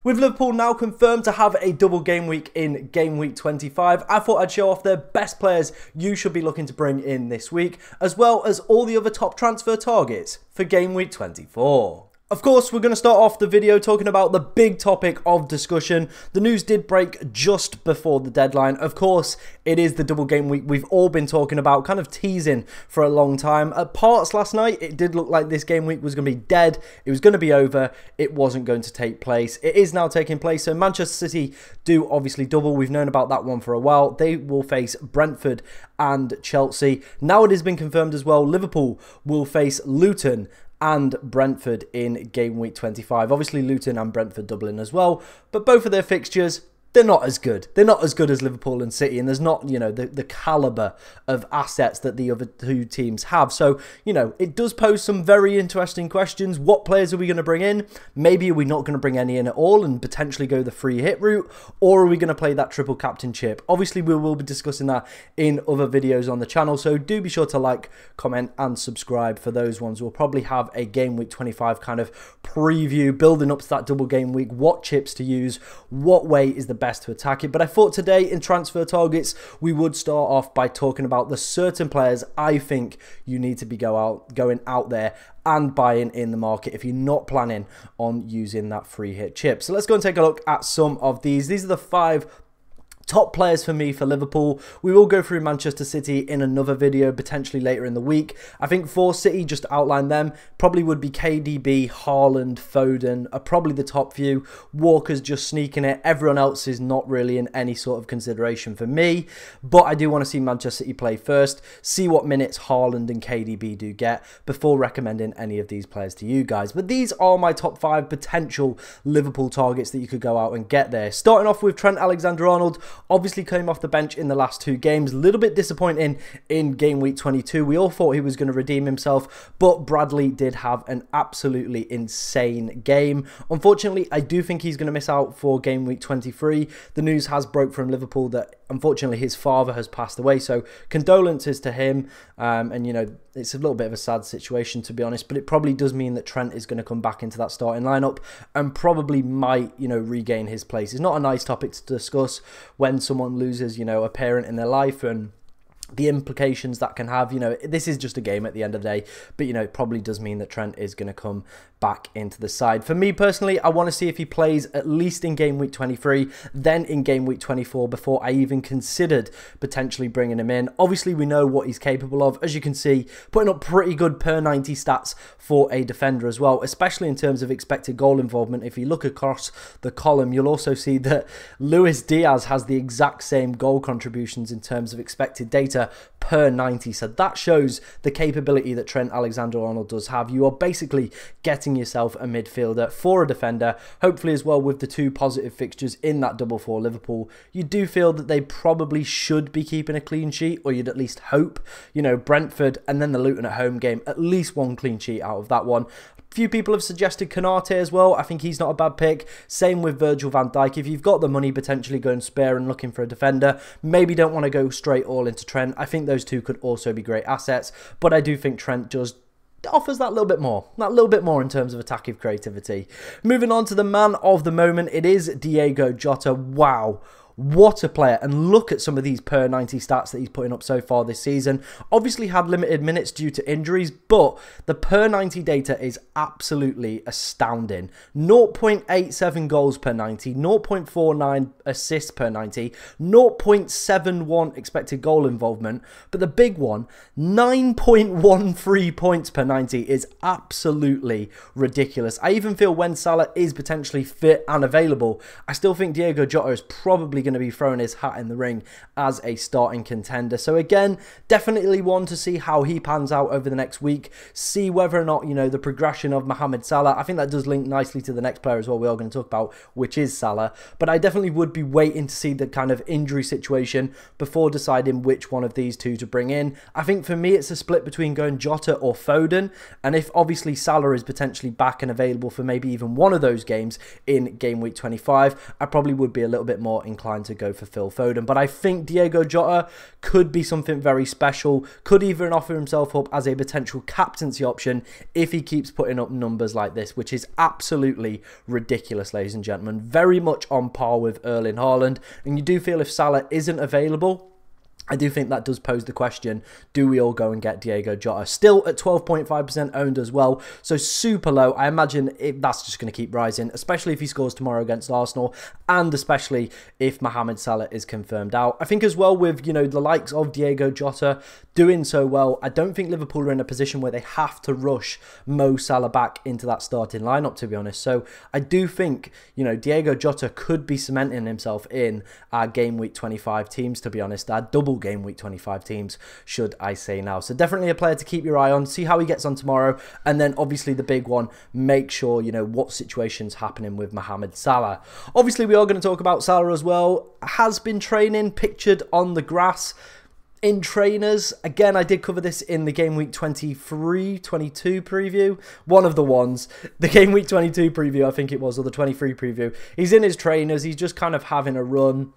With Liverpool now confirmed to have a double game week in game week 25, I thought I'd show off the best players you should be looking to bring in this week, as well as all the other top transfer targets for game week 24. Of course, we're going to start off the video talking about the big topic of discussion. The news did break just before the deadline. Of course, it is the double game week we've all been talking about, kind of teasing for a long time. At parts last night, it did look like this game week was going to be dead. It was going to be over. It wasn't going to take place. It is now taking place. So Manchester City do obviously double. We've known about that one for a while. They will face Brentford and Chelsea. Now it has been confirmed as well. Liverpool will face Luton and Brentford in game week 25. Obviously Luton and Brentford doubling as well, but both of their fixtures, they're not as good. They're not as good as Liverpool and City, and there's not, you know, the calibre of assets that the other two teams have. So, you know, it does pose some very interesting questions. What players are we going to bring in? Maybe are we not going to bring any in at all and potentially go the free hit route? Or are we going to play that triple captainship? Obviously, we will be discussing that in other videos on the channel, so do be sure to like, comment and subscribe for those ones. We'll probably have a game week 25 kind of preview, building up to that double game week, what chips to use, what way is the best to attack it. But I thought today in transfer targets we would start off by talking about the certain players I think you need to be going out there and buying in the market if you're not planning on using that free hit chip. So let's go and take a look at some of these. These are the 5 top players for me for Liverpool. We will go through Manchester City in another video, potentially later in the week. I think for City, just to outline them, probably would be KDB, Haaland, Foden are probably the top few. Walker's just sneaking it. Everyone else is not really in any sort of consideration for me. But I do want to see Manchester City play first, see what minutes Haaland and KDB do get before recommending any of these players to you guys. But these are my top 5 potential Liverpool targets that you could go out and get there. Starting off with Trent Alexander-Arnold. Obviously came off the bench in the last 2 games. A little bit disappointing in game week 22. We all thought he was going to redeem himself, but Bradley did have an absolutely insane game. Unfortunately, I do think he's going to miss out for game week 23. The news has broke from Liverpool that unfortunately his father has passed away, so condolences to him. And you know, it's a little bit of a sad situation, to be honest, but it probably does mean that Trent is going to come back into that starting lineup and probably might, you know, regain his place. It's not a nice topic to discuss when someone loses, you know, a parent in their life and the implications that can have. You know, this is just a game at the end of the day, but you know, it probably does mean that Trent is going to come back into the side. For me personally, I want to see if he plays at least in game week 23, then in game week 24 before I even considered potentially bringing him in. Obviously, we know what he's capable of. As you can see, putting up pretty good per 90 stats for a defender as well, especially in terms of expected goal involvement. If you look across the column, you'll also see that Luis Diaz has the exact same goal contributions in terms of expected data per 90. So that shows the capability that Trent Alexander-Arnold does have. You are basically getting yourself a midfielder for a defender, hopefully as well with the 2 positive fixtures in that double for Liverpool. You do feel that they probably should be keeping a clean sheet, or you'd at least hope. You know, Brentford and then the Luton at home game, at least 1 clean sheet out of that one. Few people have suggested Konate as well. I think he's not a bad pick. Same with Virgil van Dijk. If you've got the money, potentially going spare and looking for a defender, maybe don't want to go straight all into Trent. I think those 2 could also be great assets, but I do think Trent just offers that little bit more in terms of attacking creativity. Moving on to the man of the moment, it is Diogo Jota. Wow, what a player. And look at some of these per 90 stats that he's putting up so far this season. Obviously had limited minutes due to injuries, but the per 90 data is absolutely astounding. 0.87 goals per 90, 0.49 assists per 90, 0.71 expected goal involvement, but the big one, 9.13 points per 90 is absolutely ridiculous. I even feel when Salah is potentially fit and available, I still think Diogo Jota is probably going to be throwing his hat in the ring as a starting contender. So again, definitely one to see how he pans out over the next week, see whether or not, you know, the progression of Mohamed Salah. I think that does link nicely to the next player as well we are going to talk about, which is Salah. But I definitely would be waiting to see the kind of injury situation before deciding which one of these 2 to bring in. I think for me it's a split between going Jota or Foden, and if obviously Salah is potentially back and available for maybe even one of those games in game week 25, I probably would be a little bit more inclined fine to go for Phil Foden. But I think Diogo Jota could be something very special, could even offer himself up as a potential captaincy option if he keeps putting up numbers like this, which is absolutely ridiculous, ladies and gentlemen. Very much on par with Erling Haaland. And you do feel if Salah isn't available, I do think that does pose the question, do we all go and get Diogo Jota? Still at 12.5% owned as well, so super low. I imagine that's just going to keep rising, especially if he scores tomorrow against Arsenal, and especially if Mohamed Salah is confirmed out. I think as well with, you know, the likes of Diogo Jota doing so well, I don't think Liverpool are in a position where they have to rush Mo Salah back into that starting lineup, to be honest. So I do think, you know, Diogo Jota could be cementing himself in our game week 25 teams, to be honest, our double game week 25 teams, should I say now. So definitely a player to keep your eye on, see how he gets on tomorrow, and then obviously the big one, make sure you know what situation's happening with Mohamed Salah. Obviously we are going to talk about Salah as well. Has been training, pictured on the grass in trainers. Again, I did cover this in the game week 23-22 preview, one of the ones, the game week 22 preview I think it was, or the 23 preview. He's in his trainers, he's just kind of having a run.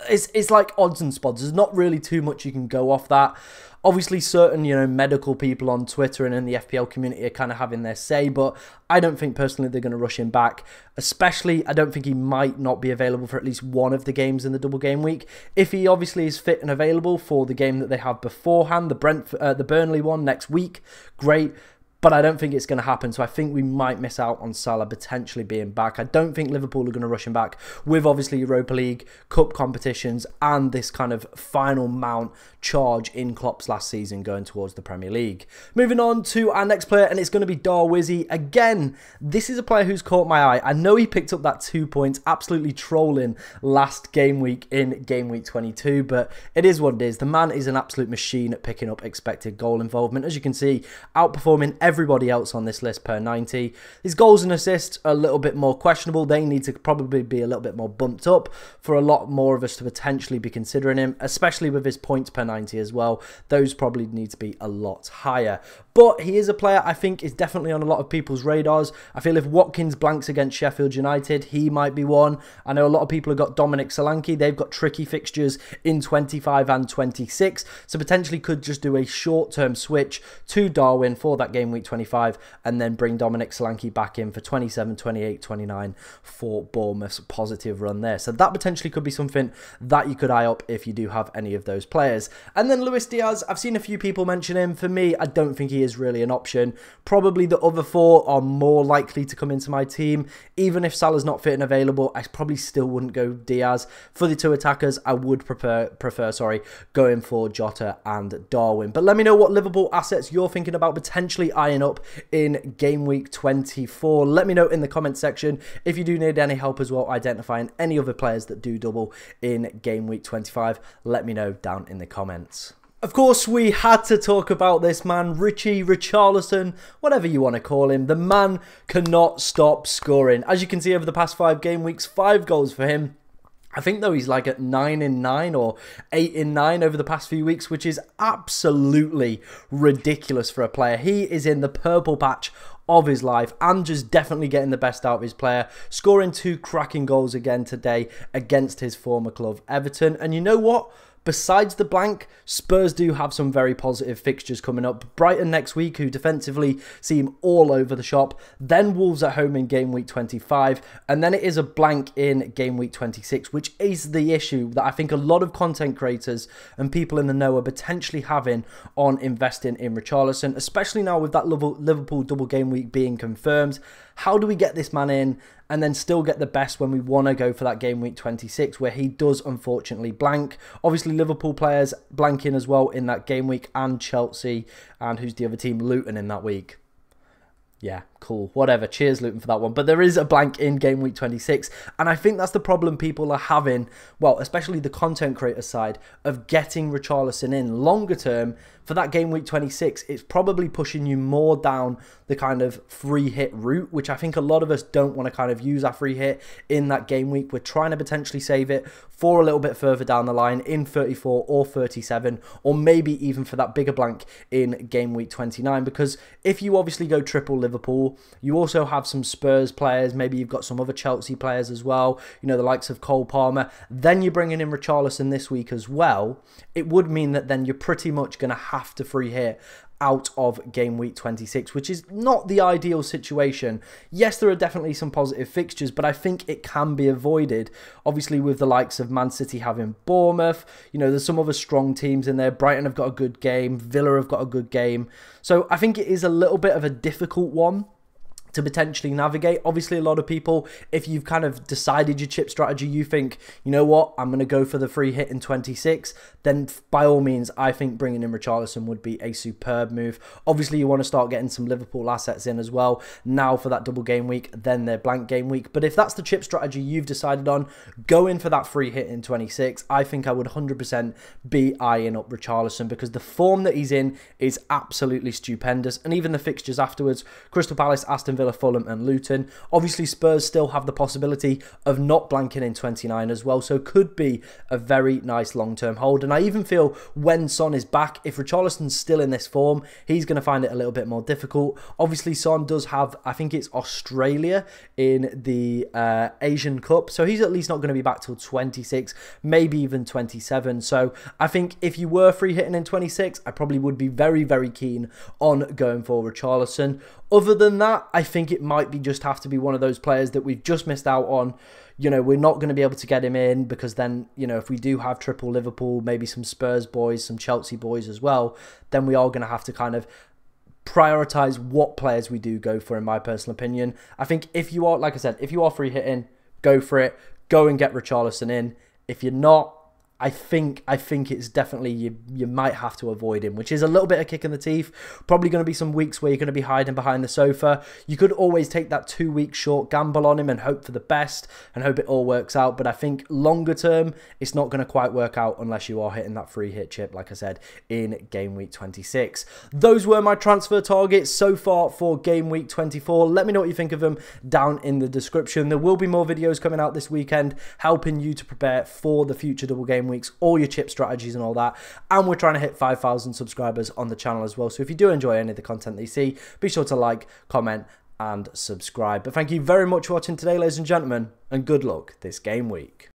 It's like odds and spods. There's not really too much you can go off that. Obviously, certain, you know, medical people on Twitter and in the FPL community are kind of having their say, but I don't think personally they're going to rush him back. Especially, I don't think he might not be available for at least one of the games in the double game week. If he obviously is fit and available for the game that they have beforehand, the Burnley one next week, great. But I don't think it's going to happen, so I think we might miss out on Salah potentially being back. I don't think Liverpool are going to rush him back with obviously Europa League, Cup competitions, and this kind of final mount charge in Klopp's last season going towards the Premier League. Moving on to our next player, and it's going to be Darwizzy. Again, this is a player who's caught my eye. I know he picked up that 2 points, absolutely trolling last game week in game week 22, but it is what it is. The man is an absolute machine at picking up expected goal involvement. As you can see, outperforming everybody else on this list per 90. His goals and assists are a little bit more questionable. They need to probably be a little bit more bumped up for a lot more of us to potentially be considering him, especially with his points per 90 as well. Those probably need to be a lot higher. But he is a player I think is definitely on a lot of people's radars. I feel if Watkins blanks against Sheffield United, he might be one. I know a lot of people have got Dominic Solanke. They've got tricky fixtures in 25 and 26. So potentially could just do a short-term switch to Darwin for that game week 25 and then bring Dominic Solanke back in for 27, 28, 29 for Bournemouth's positive run there. So that potentially could be something that you could eye up if you do have any of those players. And then Luis Diaz, I've seen a few people mention him. For me, I don't think he is really an option. Probably the other four are more likely to come into my team. Even if Salah's not fit and available, I probably still wouldn't go Diaz. For the two attackers, I would prefer going for Jota and Darwin. But let me know what Liverpool assets you're thinking about potentially eyeing up in game week 24. Let me know in the comment section if you do need any help as well identifying any other players that do double in game week 25. Let me know down in the comments. Of course, we had to talk about this man, Richarlison, whatever you want to call him. The man cannot stop scoring. As you can see over the past 5 game weeks, 5 goals for him. I think though he's like at 9 in 9 or 8 in 9 over the past few weeks, which is absolutely ridiculous for a player. He is in the purple patch of his life and just definitely getting the best out of his player, scoring 2 cracking goals again today against his former club, Everton. And you know what? Besides the blank, Spurs do have some very positive fixtures coming up. Brighton next week, who defensively seem all over the shop. Then Wolves at home in game week 25. And then it is a blank in game week 26, which is the issue that I think a lot of content creators and people in the know are potentially having on investing in Richarlison, especially now with that Liverpool double game week being confirmed. How do we get this man in and then still get the best when we want to go for that game week 26 where he does unfortunately blank? Obviously Liverpool players blanking as well in that game week, and Chelsea, and who's the other team? Luton in that week. Yeah, cool, whatever, cheers Luton for that one. But there is a blank in game week 26, and I think that's the problem people are having, well, especially the content creator side, of getting Richarlison in longer term. For that game week 26, it's probably pushing you more down the kind of free hit route, which I think a lot of us don't want to kind of use our free hit in that game week. We're trying to potentially save it for a little bit further down the line in 34 or 37, or maybe even for that bigger blank in game week 29. Because if you obviously go triple Liverpool, Liverpool. You also have some Spurs players. Maybe you've got some other Chelsea players as well. You know, the likes of Cole Palmer. Then you're bringing in Richarlison this week as well. It would mean that then you're pretty much going to have to free hit out of game week 26, which is not the ideal situation. Yes, there are definitely some positive fixtures, but I think it can be avoided. Obviously, with the likes of Man City having Bournemouth, you know, there's some other strong teams in there. Brighton have got a good game. Villa have got a good game. So I think it is a little bit of a difficult one to potentially navigate. Obviously, a lot of people, if you've kind of decided your chip strategy, you think, you know what, I'm going to go for the free hit in 26, then by all means, I think bringing in Richarlison would be a superb move. Obviously, you want to start getting some Liverpool assets in as well, now for that double game week, then their blank game week. But if that's the chip strategy you've decided on, go in for that free hit in 26. I think I would 100% be eyeing up Richarlison, because the form that he's in is absolutely stupendous. And even the fixtures afterwards, Crystal Palace, Aston Villa, Fulham and Luton. Obviously, Spurs still have the possibility of not blanking in 29 as well, so could be a very nice long-term hold. And I even feel when Son is back, if Richarlison's still in this form, he's going to find it a little bit more difficult. Obviously, Son does have, I think it's Australia in the Asian Cup, so he's at least not going to be back till 26, maybe even 27. So I think if you were free hitting in 26, I probably would be very, very keen on going for Richarlison. Other than that, I think it might be just have to be one of those players that we've just missed out on. You know, we're not going to be able to get him in, because then, you know, if we do have triple Liverpool, maybe some Spurs boys, some Chelsea boys as well, then we are going to have to kind of prioritise what players we do go for, in my personal opinion. I think if you are, like I said, if you are free hitting, go for it. Go and get Richarlison in. If you're not, I think it's definitely, you might have to avoid him, which is a little bit of kick in the teeth. Probably going to be some weeks where you're going to be hiding behind the sofa. You could always take that 2-week short gamble on him and hope for the best and hope it all works out. But I think longer term, it's not going to quite work out unless you are hitting that free hit chip, like I said, in game week 26. Those were my transfer targets so far for game week 24. Let me know what you think of them down in the description. There will be more videos coming out this weekend helping you to prepare for the future double game weeks, all your chip strategies and all that. And we're trying to hit 5,000 subscribers on the channel as well. So if you do enjoy any of the content that you see, be sure to like, comment and subscribe. But thank you very much for watching today, ladies and gentlemen, and good luck this game week.